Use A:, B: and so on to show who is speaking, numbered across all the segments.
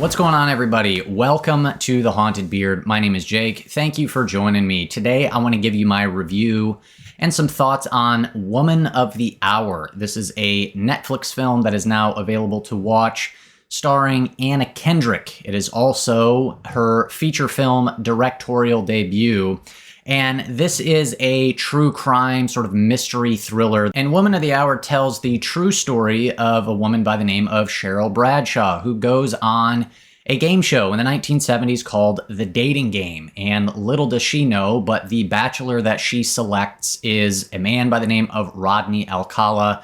A: What's going on, everybody? Welcome to The Haunted Beard. My name is Jake. Thank you for joining me. Today, I want to give you my review and some thoughts on Woman of the Hour. This is a Netflix film that is now available to watch, starring Anna Kendrick. It is also her feature film directorial debut. And this is a true crime sort of mystery thriller. And Woman of the Hour tells the true story of a woman by the name of Cheryl Bradshaw, who goes on a game show in the 1970s called The Dating Game. And little does she know, but the bachelor that she selects is a man by the name of Rodney Alcala,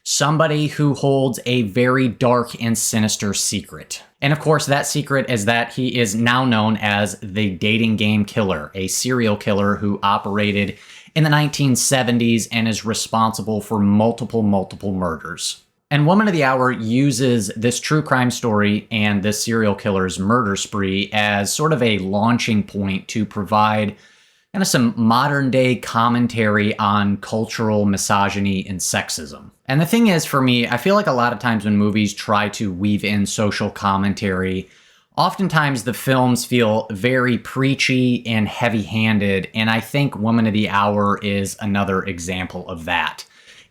A: somebody who holds a very dark and sinister secret. And of course, that secret is that he is now known as the Dating Game Killer, a serial killer who operated in the 1970s and is responsible for multiple murders. And Woman of the Hour uses this true crime story and this serial killer's murder spree as sort of a launching point to provide kind of some modern day commentary on cultural misogyny and sexism. And the thing is, for me, I feel like a lot of times when movies try to weave in social commentary, oftentimes the films feel very preachy and heavy-handed, and I think Woman of the Hour is another example of that.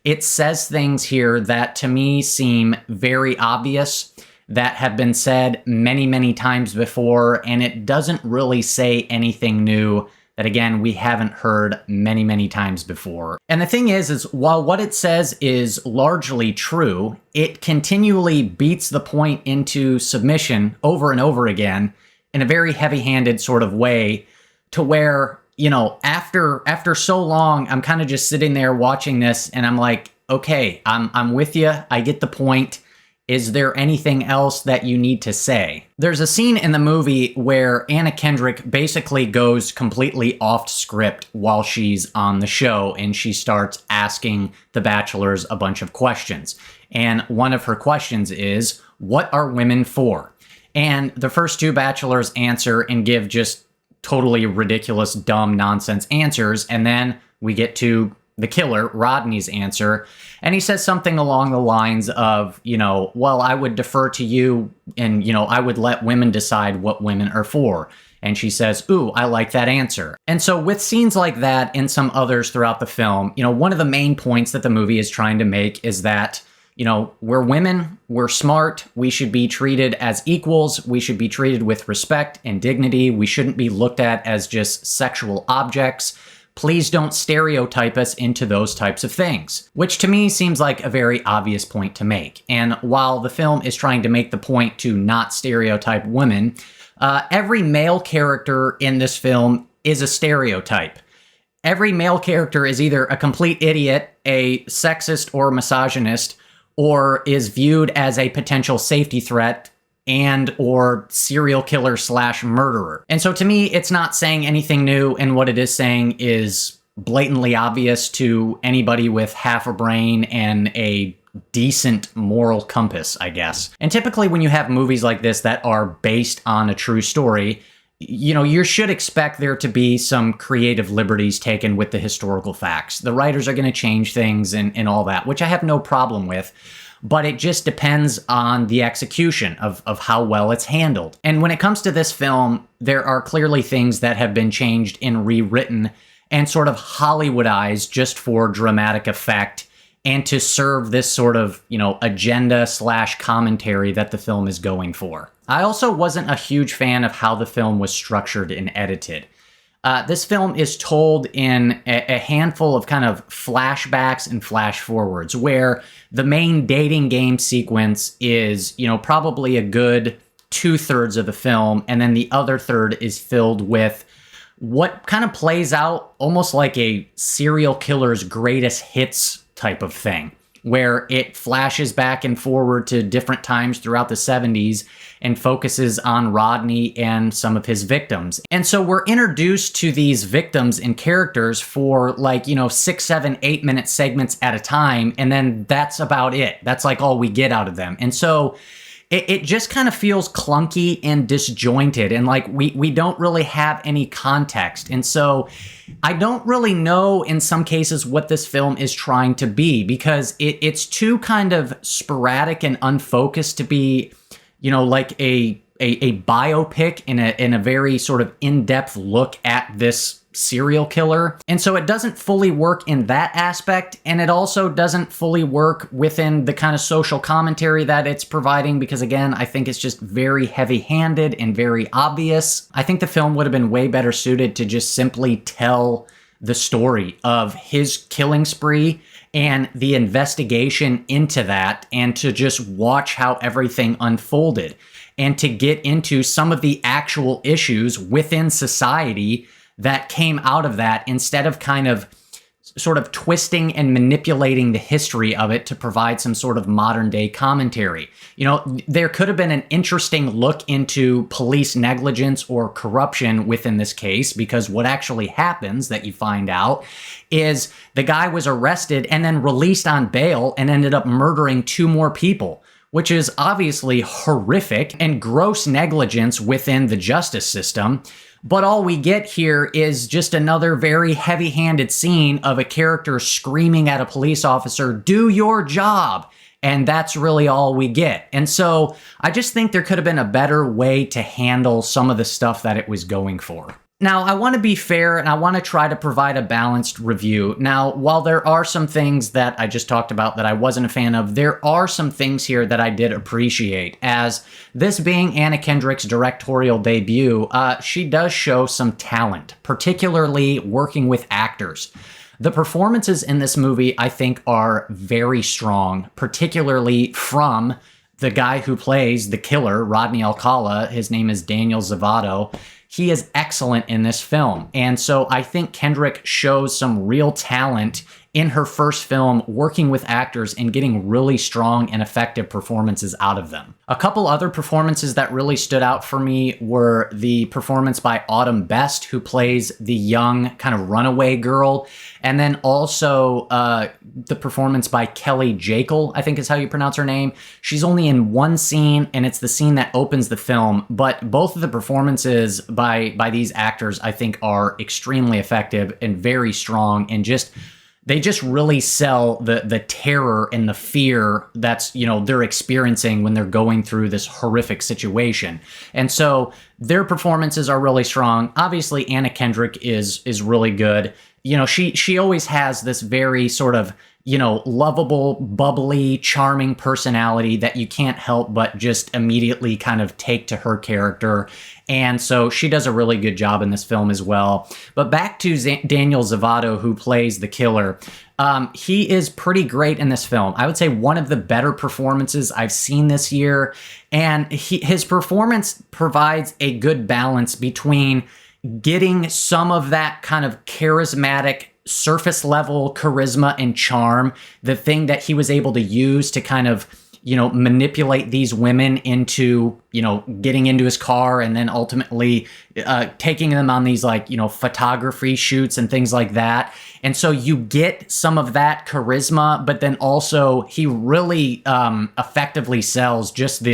A: It says things here that to me seem very obvious, that have been said many times before, and it doesn't really say anything new that, again, we haven't heard many times before. And the thing is while what it says is largely true, it continually beats the point into submission over and over again in a very heavy-handed sort of way, to where, you know, after so long, I'm kind of just sitting there watching this and I'm like, okay, I'm with you. I get the point. Is there anything else that you need to say? There's a scene in the movie where Anna Kendrick basically goes completely off script while she's on the show, and she starts asking the bachelors a bunch of questions. And one of her questions is, what are women for? And the first two bachelors answer and give just totally ridiculous, dumb, nonsense answers. And then we get to the killer, Rodney's answer, and he says something along the lines of, you know, well, I would defer to you and, you know, I would let women decide what women are for. And she says, ooh, I like that answer. And so with scenes like that and some others throughout the film, you know, one of the main points that the movie is trying to make is that, you know, we're women, we're smart, we should be treated as equals, we should be treated with respect and dignity, we shouldn't be looked at as just sexual objects. Please don't stereotype us into those types of things, which to me seems like a very obvious point to make. And while the film is trying to make the point to not stereotype women, every male character in this film is a stereotype. Every male character is either a complete idiot, a sexist or misogynist, or is viewed as a potential safety threat and or serial killer / murderer. And so to me, it's not saying anything new, and what it is saying is blatantly obvious to anybody with half a brain and a decent moral compass, I guess. And typically when you have movies like this that are based on a true story, you know, you should expect there to be some creative liberties taken with the historical facts. The writers are going to change things and all that, which I have no problem with. But it just depends on the execution of how well it's handled. And when it comes to this film, there are clearly things that have been changed and rewritten and sort of Hollywoodized just for dramatic effect and to serve this sort of, you know, agenda / commentary that the film is going for. I also wasn't a huge fan of how the film was structured and edited. This film is told in a handful of kind of flashbacks and flash forwards, where the main dating game sequence is, you know, probably a good 2/3 of the film, and then the other third is filled with what kind of plays out almost like a serial killer's greatest hits type of thing, where it flashes back and forward to different times throughout the 70s and focuses on Rodney and some of his victims. And so we're introduced to these victims and characters for like, you know, 6, 7, 8-minute segments at a time, and then that's about it. That's like all we get out of them. And so it just kind of feels clunky and disjointed, and like we don't really have any context. And so I don't really know in some cases what this film is trying to be, because it's too kind of sporadic and unfocused to be, you know, like a a biopic in a very sort of in-depth look at this serial killer. And so it doesn't fully work in that aspect, and it also doesn't fully work within the kind of social commentary that it's providing, because again, I think it's just very heavy-handed and very obvious. I think the film would have been way better suited to just simply tell the story of his killing spree and the investigation into that, and to just watch how everything unfolded, and to get into some of the actual issues within society that came out of that, instead of kind of sort of twisting and manipulating the history of it to provide some sort of modern day commentary. You know, there could have been an interesting look into police negligence or corruption within this case, because what actually happens that you find out is the guy was arrested and then released on bail and ended up murdering 2 more people, which is obviously horrific and gross negligence within the justice system. But all we get here is just another very heavy-handed scene of a character screaming at a police officer, "Do your job!" And that's really all we get. And so I just think there could have been a better way to handle some of the stuff that it was going for. Now, I want to be fair, and I want to try to provide a balanced review. Now, while there are some things that I just talked about that I wasn't a fan of, there are some things here that I did appreciate. As this being Anna Kendrick's directorial debut, she does show some talent, particularly working with actors. The performances in this movie, I think, are very strong, particularly from the guy who plays the killer, Rodney Alcala. His name is Daniel Zavato. He is excellent in this film. And so I think Kendrick shows some real talent in her first film, working with actors and getting really strong and effective performances out of them. A couple other performances that really stood out for me were the performance by Autumn Best, who plays the young kind of runaway girl, and then also the performance by Kelly Jekyll, I think is how you pronounce her name. She's only in one scene, and it's the scene that opens the film, but both of the performances by these actors, I think, are extremely effective and very strong, and they just really sell the terror and the fear that's, you know, they're experiencing when they're going through this horrific situation. And so their performances are really strong. Obviously, Anna Kendrick is really good. You know, she always has this very sort of, you know, lovable, bubbly, charming personality that you can't help but just immediately kind of take to her character. And so she does a really good job in this film as well. But back to Daniel Zavato, who plays the killer. He is pretty great in this film. I would say one of the better performances I've seen this year. And his performance provides a good balance between getting some of that kind of charismatic surface level charisma and charm, the thing that he was able to use to kind of, you know, manipulate these women into, you know, getting into his car and then ultimately taking them on these, like, you know, photography shoots and things like that. And so you get some of that charisma, but then also he really effectively sells just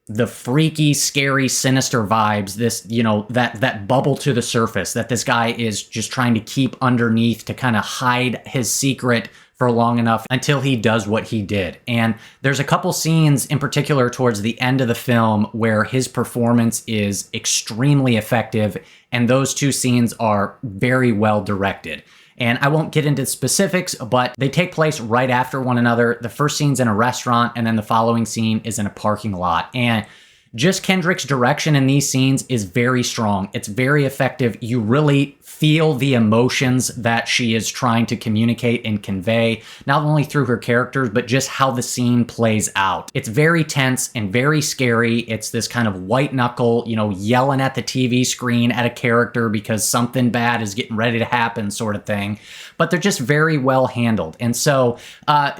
A: the freaky, scary, sinister vibes, this, you know, that bubble to the surface that this guy is just trying to keep underneath to kind of hide his secret for long enough until he does what he did. And there's a couple scenes in particular towards the end of the film where his performance is extremely effective, and those 2 scenes are very well directed. And I won't get into specifics, but they take place right after one another. The first scene's in a restaurant, and then the following scene is in a parking lot. And just Kendrick's direction in these scenes is very strong. It's very effective. You really feel the emotions that she is trying to communicate and convey, not only through her characters, but just how the scene plays out. It's very tense and very scary. It's this kind of white knuckle, you know, yelling at the TV screen at a character because something bad is getting ready to happen sort of thing. But they're just very well handled. And so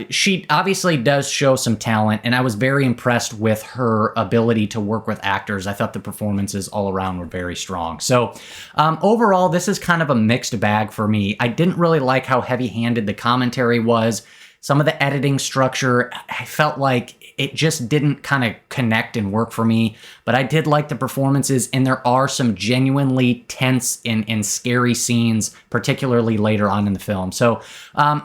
A: she obviously does show some talent, and I was very impressed with her ability to work with actors. I thought the performances all around were very strong. So overall, this is kind of a mixed bag for me. I didn't really like how heavy-handed the commentary was. Some of the editing structure, I felt like it just didn't kind of connect and work for me, but I did like the performances, and there are some genuinely tense and scary scenes, particularly later on in the film. So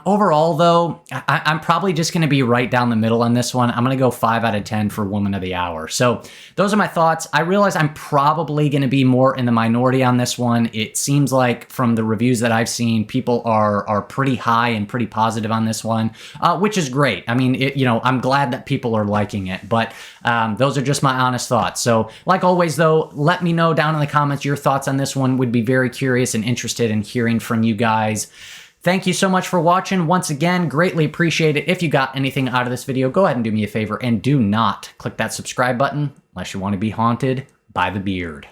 A: overall, though, I'm probably just going to be right down the middle on this one. I'm going to go 5 out of 10 for Woman of the Hour. So those are my thoughts. I realize I'm probably going to be more in the minority on this one. It seems like from the reviews that I've seen, people are pretty high and pretty positive on this one, which is great. I mean, I'm glad that people are liking it, but those are just my honest thoughts. So like always, though, let me know down in the comments your thoughts on this one. Would be very curious and interested in hearing from you guys. Thank you so much for watching. Once again, greatly appreciate it. If you got anything out of this video, go ahead and do me a favor and do not click that subscribe button unless you want to be haunted by the beard.